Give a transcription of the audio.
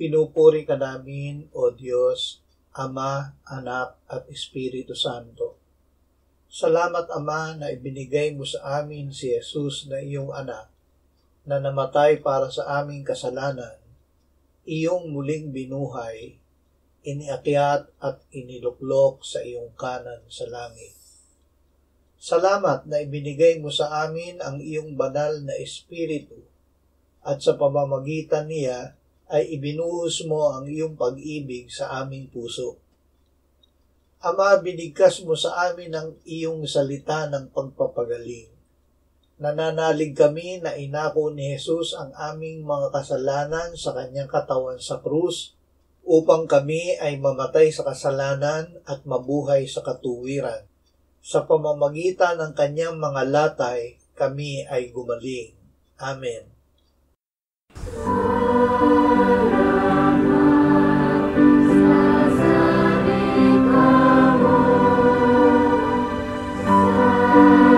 Pinupuri ka namin, O Diyos, Ama, Anak, at Espiritu Santo. Salamat, Ama, na ibinigay mo sa amin si Jesus na iyong anak, na namatay para sa aming kasalanan, iyong muling binuhay, iniakyat at iniluklok sa iyong kanan sa langit. Salamat na ibinigay mo sa amin ang iyong banal na Espiritu, at sa pamamagitan niya ay ibinuhos mo ang iyong pag-ibig sa aming puso. Ama, binigkas mo sa amin ang iyong salita ng pagpapagaling. Nananalig kami na inako ni Jesus ang aming mga kasalanan sa kanyang katawan sa krus upang kami ay mamatay sa kasalanan at mabuhay sa katuwiran. Sa pamamagitan ng kanyang mga latay, kami ay gumaling. Amen. Salamat